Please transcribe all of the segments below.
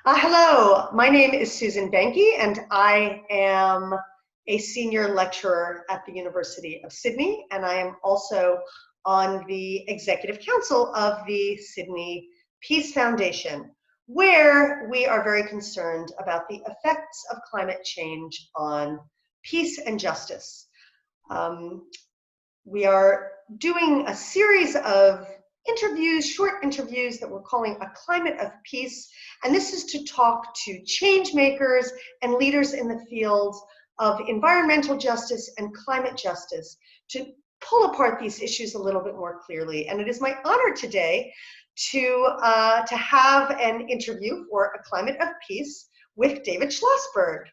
Hello, my name is Susan Benke, and I am a senior lecturer at the University of Sydney, and I am also on the executive council of the Sydney Peace Foundation, where we are very concerned about the effects of climate change on peace and justice. Um, we are doing a series of interviews, short interviews that we're calling A Climate of Peace. And this is to talk to change makers and leaders in the fields of environmental justice and climate justice to pull apart these issues a little bit more clearly. And it is my honor today to have an interview for A Climate of Peace with David Schlosberg.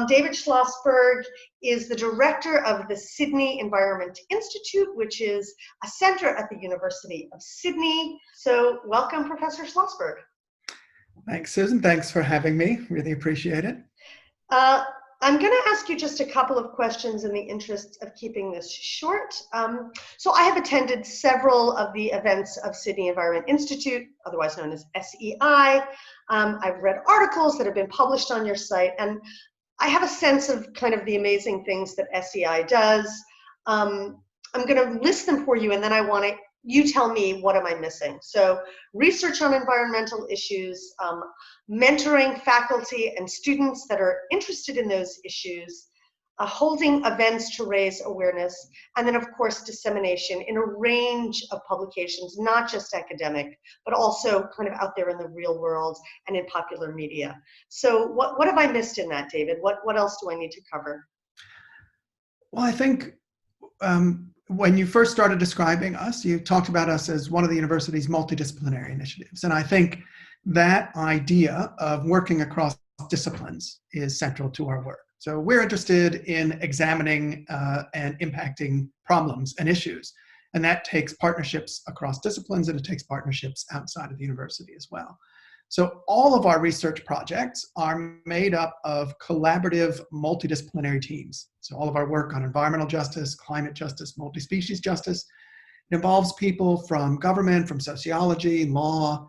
David Schlosberg is the director of the Sydney Environment Institute, which is a center at the University of Sydney. So welcome, Professor Schlosberg. Thanks, Susan. Thanks for having me. Really appreciate it. I'm going to ask you just a couple of questions in the interest of keeping this short. So I have attended several of the events of Sydney Environment Institute, otherwise known as SEI. I've read articles that have been published on your site, and I have a sense of kind of the amazing things that SEI does. I'm going to list them for you, and then I want you tell me, what am I missing? So research on environmental issues, mentoring faculty and students that are interested in those issues, holding events to raise awareness, and then of course dissemination in a range of publications, not just academic, but also kind of out there in the real world and in popular media. So what have I missed in that, David? What else do I need to cover? Well, I think when you first started describing us, you talked about us as one of the university's multidisciplinary initiatives. And I think that idea of working across disciplines is central to our work. So we're interested in examining and impacting problems and issues. And that takes partnerships across disciplines, and it takes partnerships outside of the university as well. So all of our research projects are made up of collaborative multidisciplinary teams. So all of our work on environmental justice, climate justice, multi-species justice, it involves people from government, from sociology, law,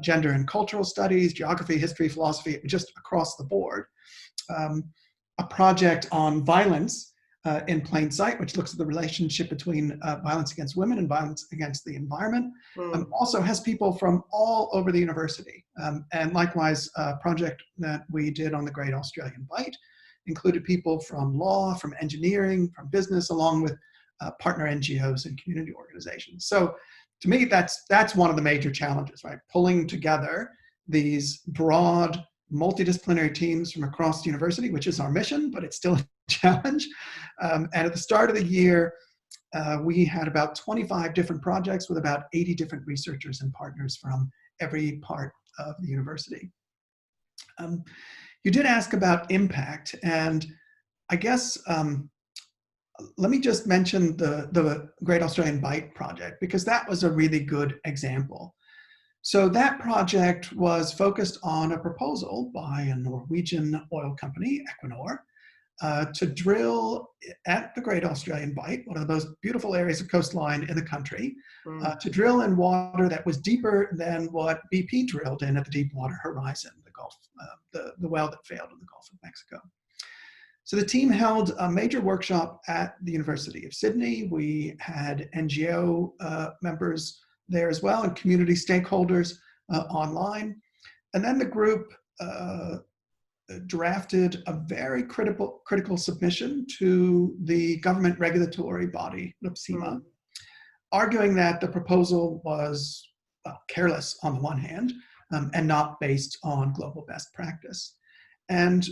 gender and cultural studies, geography, history, philosophy, just across the board. A project on violence in plain sight, which looks at the relationship between violence against women and violence against the environment, also has people from all over the university. And likewise, a project that we did on the Great Australian Bight included people from law, from engineering, from business, along with partner NGOs and community organizations. So to me, that's one of the major challenges, right? Pulling together these broad multidisciplinary teams from across the university, which is our mission, but it's still a challenge. And at the start of the year, we had about 25 different projects with about 80 different researchers and partners from every part of the university. You did ask about impact, and I guess let me just mention the Great Australian Bight project, because that was a really good example. So that project was focused on a proposal by a Norwegian oil company, Equinor, to drill at the Great Australian Bight, one of the most beautiful areas of coastline in the country, to drill in water that was deeper than what BP drilled in at the Deepwater Horizon, the Gulf, the well that failed in the Gulf of Mexico. So the team held a major workshop at the University of Sydney. We had NGO members there as well, and community stakeholders online. And then the group drafted a very critical submission to the government regulatory body, NUPSIMA, arguing that the proposal was careless on the one hand, and not based on global best practice. And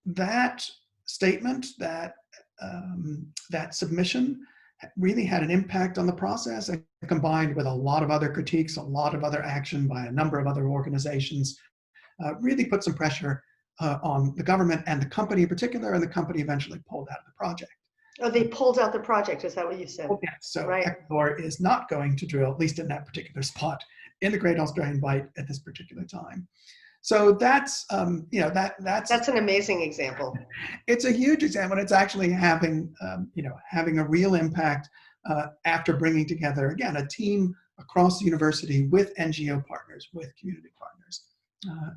that statement, that submission, really had an impact on the process, and combined with a lot of other critiques, a lot of other action by a number of other organizations, really put some pressure on the government and the company in particular, and the company eventually pulled out of the project. Oh, they pulled out the project, is that what you said? Oh, yeah. So right. Ecuador is not going to drill, at least in that particular spot, in the Great Australian Bight at this particular time. So that's, that's an amazing example. It's a huge example. It's actually having, having a real impact after bringing together, again, a team across the university with NGO partners, with community partners.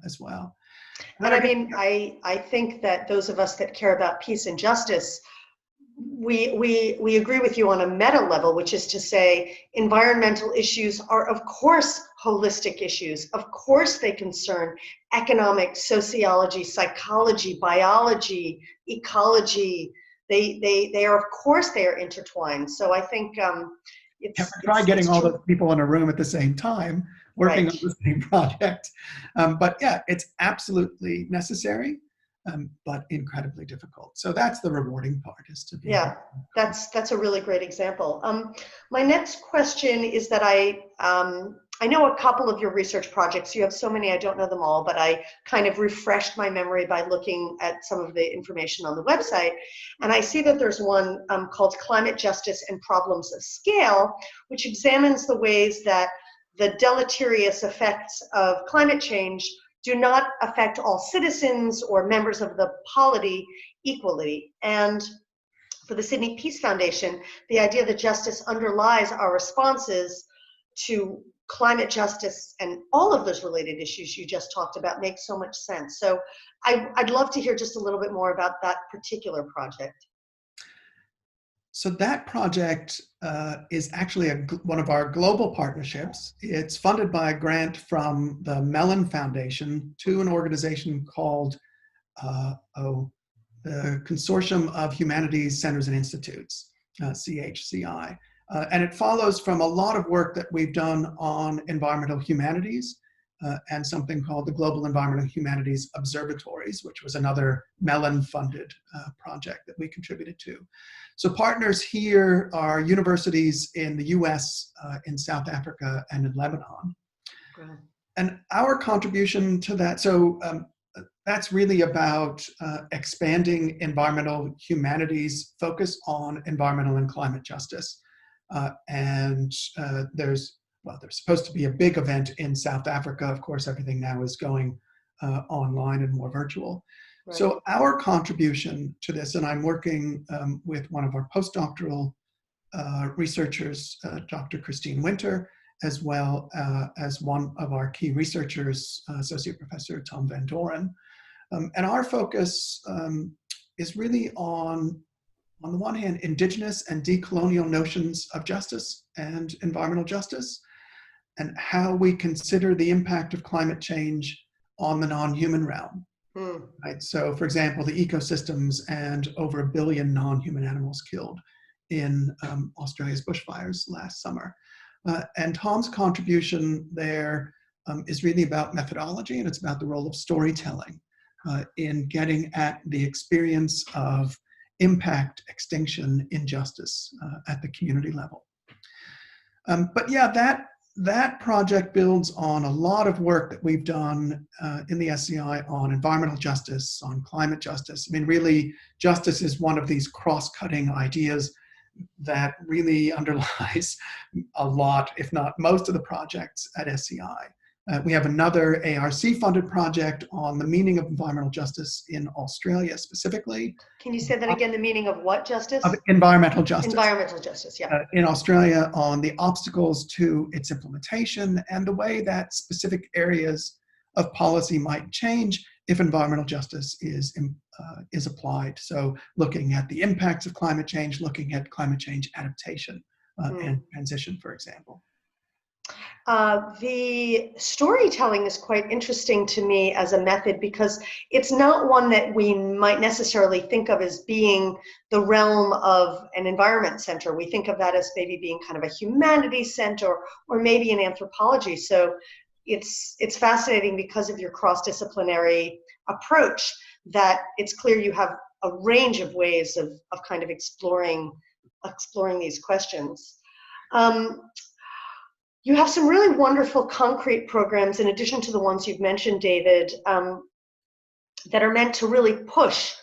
as well. And I mean, I think that those of us that care about peace and justice, we agree with you on a meta level, which is to say environmental issues are of course holistic issues. Of course they concern economic, sociology, psychology, biology, ecology. They are, of course they are intertwined. So I think try getting all true. those people in a room at the same time working Right. on the same project. But yeah, it's absolutely necessary, but incredibly difficult. So that's the rewarding part, is to be able Yeah, that's a really great example. My next question is that I know a couple of your research projects. You have so many, I don't know them all, but I kind of refreshed my memory by looking at some of the information on the website. And I see that there's one called Climate Justice and Problems of Scale, which examines the ways that the deleterious effects of climate change do not affect all citizens or members of the polity equally. And for the Sydney Peace Foundation, the idea that justice underlies our responses to climate justice and all of those related issues you just talked about makes so much sense. So I'd love to hear just a little bit more about that particular project. So that project is actually one of our global partnerships. It's funded by a grant from the Mellon Foundation to an organization called the Consortium of Humanities Centers and Institutes, CHCI. And it follows from a lot of work that we've done on environmental humanities and something called the Global Environmental Humanities Observatories, which was another Mellon-funded project that we contributed to. So partners here are universities in the US, in South Africa, and in Lebanon. Wow. And our contribution to that, so that's really about expanding environmental humanities focus on environmental and climate justice. There's supposed to be a big event in South Africa. Of course, everything now is going online and more virtual. Right. So our contribution to this, and I'm working with one of our postdoctoral researchers, Dr. Christine Winter, as well as one of our key researchers, Associate Professor Tom Van Doren. And our focus is really on the one hand, indigenous and decolonial notions of justice and environmental justice, and how we consider the impact of climate change on the non-human realm. Right? So, for example, the ecosystems and over 1 billion non-human animals killed in Australia's bushfires last summer. And Tom's contribution there is really about methodology, and it's about the role of storytelling in getting at the experience of impact, extinction, injustice at the community level. But yeah, that project builds on a lot of work that we've done in the SCI on environmental justice, on climate justice. I mean, really, justice is one of these cross-cutting ideas that really underlies a lot, if not most of the projects at SCI. We have another ARC-funded project on the meaning of environmental justice in Australia specifically. Can you say that again, the meaning of what justice? Of environmental justice. Environmental justice, yeah. In Australia on the obstacles to its implementation and the way that specific areas of policy might change if environmental justice is applied. So looking at the impacts of climate change, looking at climate change adaptation and transition, for example. The storytelling is quite interesting to me as a method because it's not one that we might necessarily think of as being the realm of an environment center. We think of that as maybe being kind of a humanities center or maybe an anthropology. So it's fascinating because of your cross-disciplinary approach that it's clear you have a range of ways of kind of exploring these questions. You have some really wonderful concrete programs in addition to the ones you've mentioned, David, that are meant to really push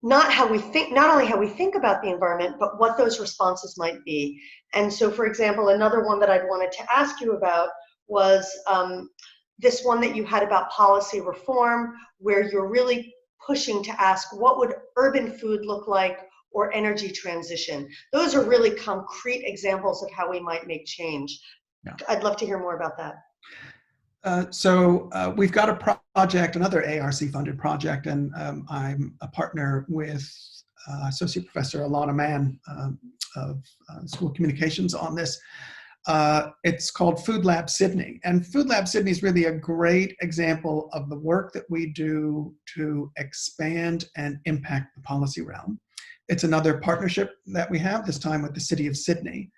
not only how we think about the environment, but what those responses might be. And so, for example, another one that I'd wanted to ask you about was this one that you had about policy reform, where you're really pushing to ask what would urban food look like or energy transition. Those are really concrete examples of how we might make change. Yeah. I'd love to hear more about that. We've got a project, another ARC-funded project, and I'm a partner with Associate Professor Alana Mann of School of Communications on this. It's called Food Lab Sydney. And Food Lab Sydney is really a great example of the work that we do to expand and impact the policy realm. It's another partnership that we have, this time with the City of Sydney.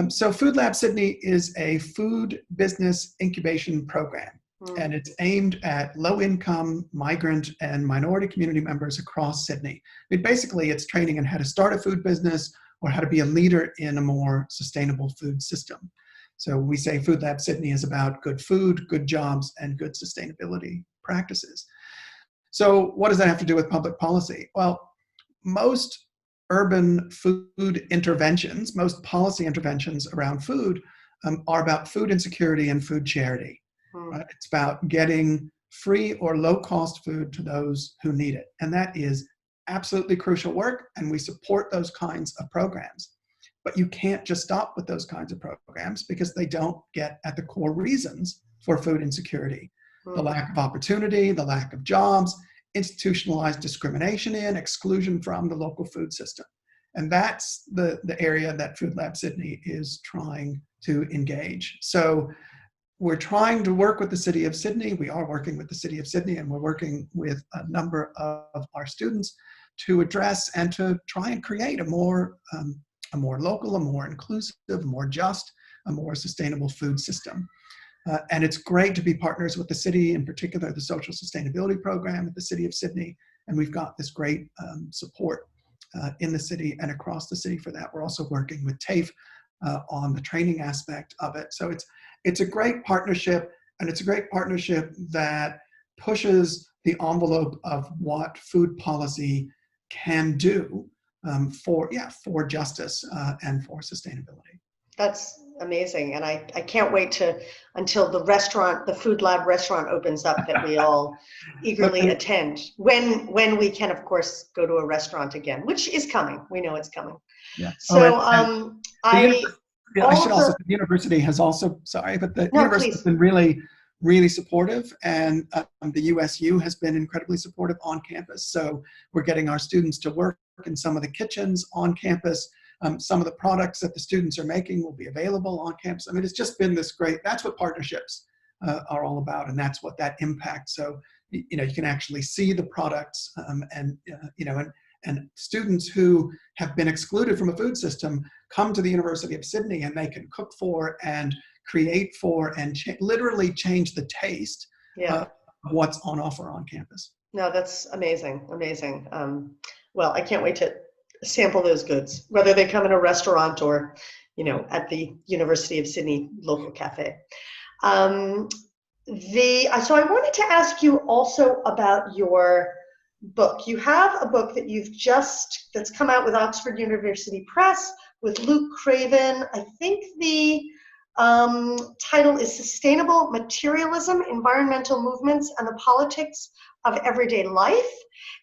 So Food Lab Sydney is a food business incubation program, and it's aimed at low-income, migrant, and minority community members across Sydney. I mean, basically, it's training in how to start a food business or how to be a leader in a more sustainable food system. So we say Food Lab Sydney is about good food, good jobs, and good sustainability practices. So what does that have to do with public policy? Well, most urban food interventions, most policy interventions around food are about food insecurity and food charity. Right? It's about getting free or low-cost food to those who need it. And that is absolutely crucial work, and we support those kinds of programs. But you can't just stop with those kinds of programs because they don't get at the core reasons for food insecurity. The lack of opportunity, the lack of jobs, institutionalized discrimination in, exclusion from the local food system. And that's the area that Food Lab Sydney is trying to engage. So we're trying to work with the City of Sydney. We are working with the City of Sydney, and we're working with a number of our students to address and to try and create a more local, a more inclusive, more just, a more sustainable food system. And it's great to be partners with the city, in particular the Social Sustainability Program at the City of Sydney. And we've got this great support in the city and across the city for that. We're also working with TAFE on the training aspect of it. So it's a great partnership, and it's a great partnership that pushes the envelope of what food policy can do for justice and for sustainability. That's amazing. And I can't wait until the Food Lab restaurant opens up that we all eagerly attend. When we can, of course, go to a restaurant again, which is coming. We know it's coming. Yeah. So I should also, the university has also, university has been really, really supportive, and the USU has been incredibly supportive on campus. So we're getting our students to work in some of the kitchens on campus. Some of the products that the students are making will be available on campus. I mean, it's just been this great, that's what partnerships are all about, and that's what that impact. So, you can actually see the products and students who have been excluded from a food system come to the University of Sydney, and they can cook for and create for and literally change the taste of what's on offer on campus. No, that's amazing, amazing. Well, I can't wait to sample those goods, whether they come in a restaurant or, at the University of Sydney local cafe. So I wanted to ask you also about your book. You have a book that that's come out with Oxford University Press with Luke Craven. I think the title is Sustainable Materialism, Environmental Movements and the Politics of Everyday Life.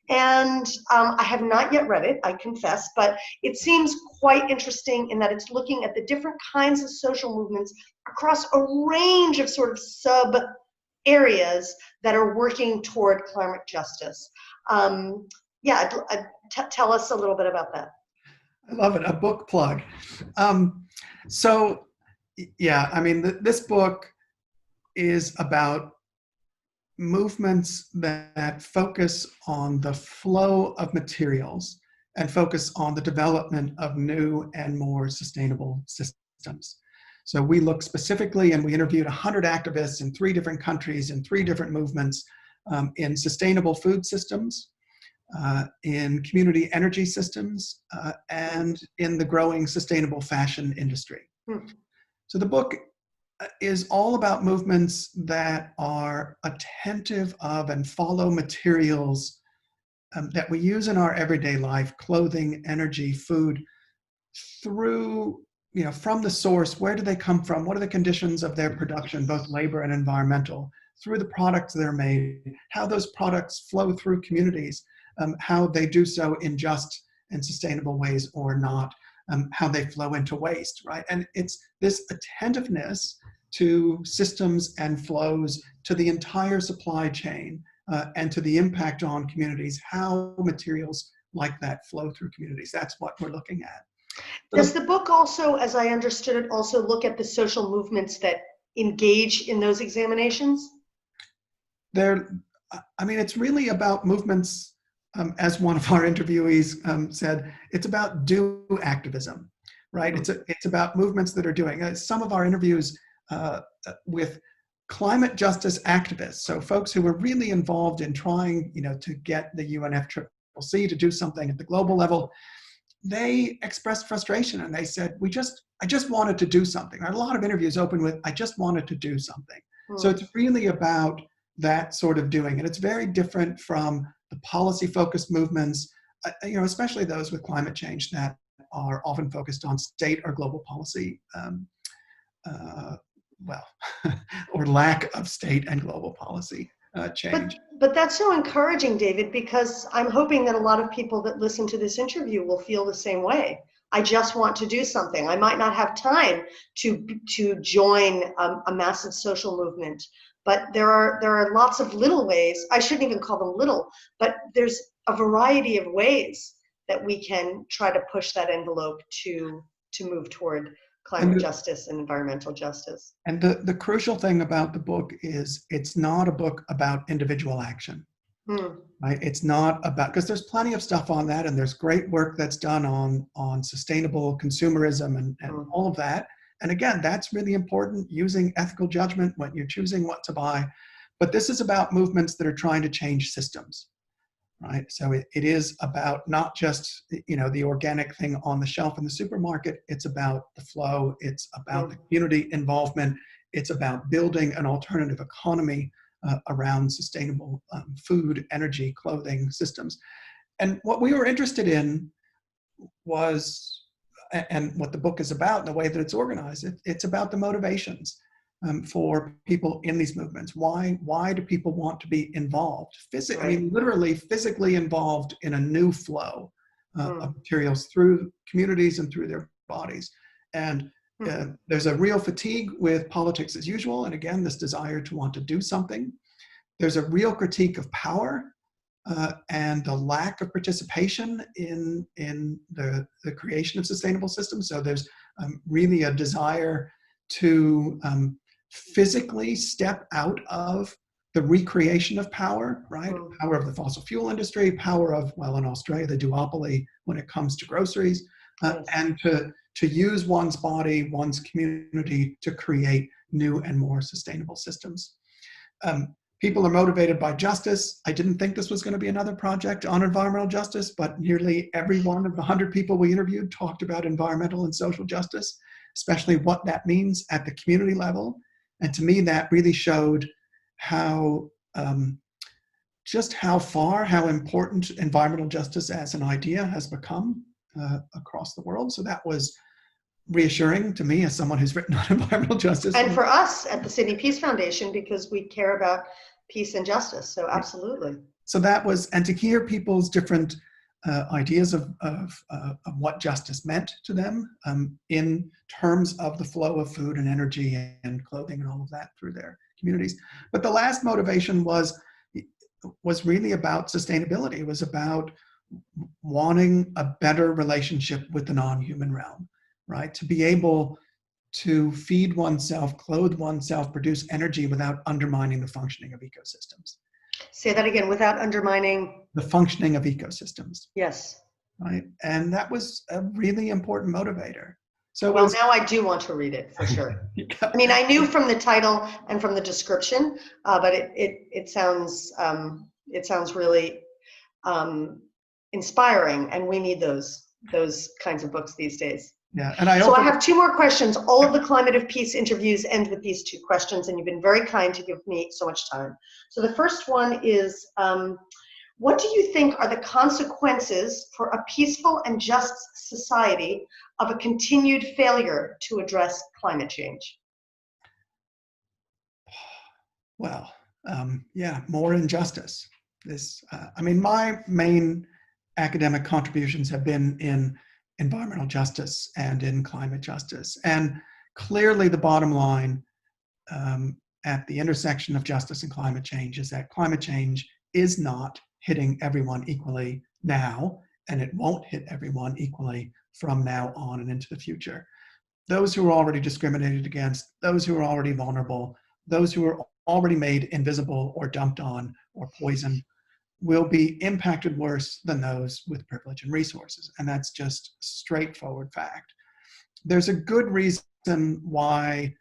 And I have not yet read it, I confess, but it seems quite interesting in that it's looking at the different kinds of social movements across a range of sort of sub areas that are working toward climate justice. Tell us a little bit about that. I love it, a book plug. This book is about movements that focus on the flow of materials and focus on the development of new and more sustainable systems. So we look specifically, and we interviewed 100 activists in 3 different countries in 3 different movements in sustainable food systems, in community energy systems, and in the growing sustainable fashion industry. So the book is all about movements that are attentive of and follow materials that we use in our everyday life, clothing, energy, food, through, from the source. Where do they come from? What are the conditions of their production, both labor and environmental, through the products they're made, how those products flow through communities, how they do so in just and sustainable ways or not, how they flow into waste, right? And it's this attentiveness to systems and flows, to the entire supply chain, and to the impact on communities, how materials like that flow through communities. That's what we're looking at. Does the book also, as I understood it, also look at the social movements that engage in those examinations? I mean, it's really about movements, as one of our interviewees said, it's about do activism, right? It's about movements that are doing. Some of our interviews with climate justice activists, so folks who were really involved in trying, to get the UNFCCC to do something at the global level, they expressed frustration and they said, I just wanted to do something. I had a lot of interviews open with, I just wanted to do something. So it's really about that sort of doing. And it's very different from the policy-focused movements, especially those with climate change that are often focused on state or global policy, or lack of state and global policy change. But that's so encouraging, David, because I'm hoping that a lot of people that listen to this interview will feel the same way. I just want to do something. I might not have time to join a massive social movement, but there are lots of little ways. I shouldn't even call them little, but there's a variety of ways that we can try to push that envelope to move toward climate justice and environmental justice. And the crucial thing about the book is it's not a book about individual action. Right? It's not about, because there's plenty of stuff on that, and there's great work that's done on sustainable consumerism and all of that. And again, that's really important, using ethical judgment when you're choosing what to buy. But this is about movements that are trying to change systems, right? So it is about not just, the organic thing on the shelf in the supermarket. It's about the flow. It's about the community involvement. It's about building an alternative economy around sustainable food, energy, clothing systems. And what we were interested in was, and what the book is about and the way that it's organized, it's about the motivations for people in these movements. Why do people want to be involved? I mean, literally physically involved in a new flow of materials through communities and through their bodies. And there's a real fatigue with politics as usual. And again, this desire to want to do something. There's a real critique of power and the lack of participation in the creation of sustainable systems. So there's really a desire to physically step out of the recreation of power, right? Power of the fossil fuel industry, power of, well, in Australia, the duopoly when it comes to groceries, and to use one's body, one's community to create new and more sustainable systems. People are motivated by justice. I didn't think this was going to be another project on environmental justice, but nearly every one of the 100 people we interviewed talked about environmental and social justice, especially what that means at the community level. And to me, that really showed how how important environmental justice as an idea has become across the world. So that was reassuring to me as someone who's written on environmental justice. And for us at the Sydney Peace Foundation, because we care about peace and justice. So absolutely. So that was, and to hear people's different ideas of what justice meant to them in terms of the flow of food and energy and clothing and all of that through their communities. But the last motivation was really about sustainability. It was about wanting a better relationship with the non-human realm, right? To be able to feed oneself, clothe oneself, produce energy without undermining the functioning of ecosystems. Say that again, without undermining the functioning of ecosystems. Yes. Right. And that was a really important motivator. So now I do want to read it for sure. I mean, I knew from the title and from the description, but it sounds really inspiring, and we need those kinds of books these days. Yeah, and I have two more questions. All of the Climate of Peace interviews end with these two questions, and you've been very kind to give me so much time. So the first one is, what do you think are the consequences for a peaceful and just society of a continued failure to address climate change? Well, more injustice. I mean, my main academic contributions have been in environmental justice and in climate justice. And clearly the bottom line at the intersection of justice and climate change is that climate change is not hitting everyone equally now, and it won't hit everyone equally from now on and into the future. Those who are already discriminated against, those who are already vulnerable, those who are already made invisible or dumped on or poisoned will be impacted worse than those with privilege and resources. And that's just straightforward fact. There's a good reason why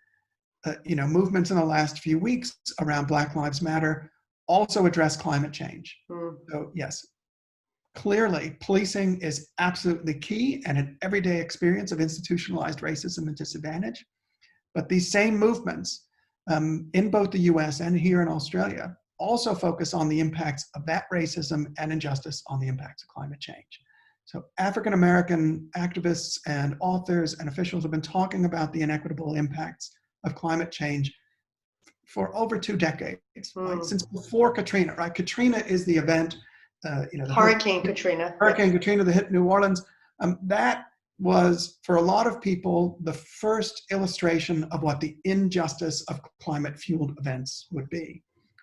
movements in the last few weeks around Black Lives Matter also address climate change. So yes, clearly policing is absolutely key and an everyday experience of institutionalized racism and disadvantage. But these same movements in both the US and here in Australia also focus on the impacts of that racism and injustice on the impacts of climate change. So African-American activists and authors and officials have been talking about the inequitable impacts of climate change for over 2 decades, right? Since before Katrina, right? Katrina is the event, Hurricane Katrina. Hurricane Katrina that hit New Orleans. That was, for a lot of people, the first illustration of what the injustice of climate-fueled events would be.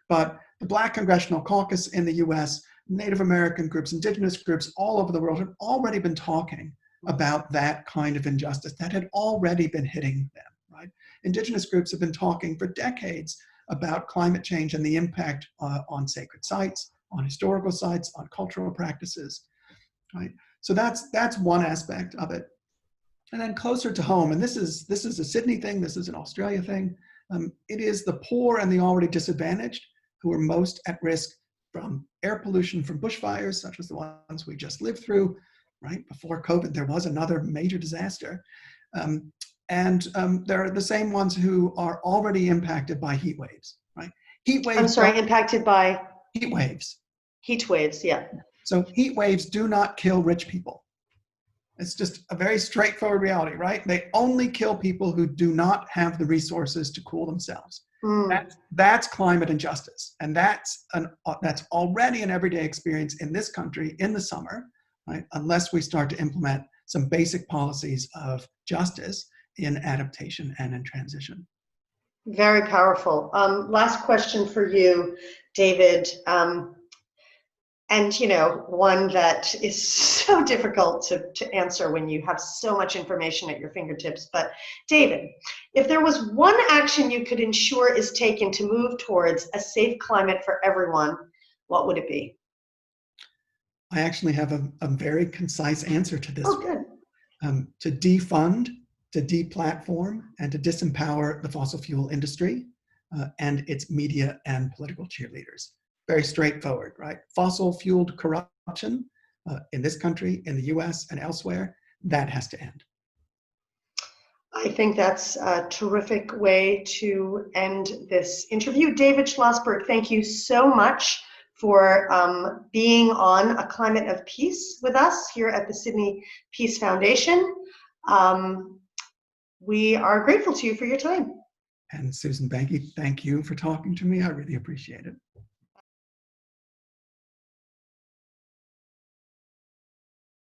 But the Black Congressional Caucus in the US, Native American groups, indigenous groups all over the world had already been talking about that kind of injustice that had already been hitting them, right? Indigenous groups have been talking for decades about climate change and the impact on sacred sites, on historical sites, on cultural practices, right? So that's one aspect of it. And then closer to home, and this is a Sydney thing, this is an Australia thing, it is the poor and the already disadvantaged who are most at risk from air pollution from bushfires, such as the ones we just lived through, right? Before COVID, there was another major disaster. They're the same ones who are already impacted by heat waves, right? Heat waves. I'm sorry, impacted by? Heat waves. Heat waves, yeah. So heat waves do not kill rich people. It's just a very straightforward reality, right? They only kill people who do not have the resources to cool themselves. That's climate injustice. And that's already an everyday experience in this country in the summer, right? Unless we start to implement some basic policies of justice in adaptation and in transition. Very powerful. Last question for you, David. And one that is so difficult to answer when you have so much information at your fingertips. But David, if there was one action you could ensure is taken to move towards a safe climate for everyone, what would it be? I actually have a very concise answer to this. Oh, good. To defund, to deplatform, and to disempower the fossil fuel industry and its media and political cheerleaders. Very straightforward, right? Fossil-fueled corruption in this country, in the US, and elsewhere, that has to end. I think that's a terrific way to end this interview. David Schlosberg, thank you so much for being on A Climate of Peace with us here at the Sydney Peace Foundation. We are grateful to you for your time. And Susan Banky, thank you for talking to me. I really appreciate it.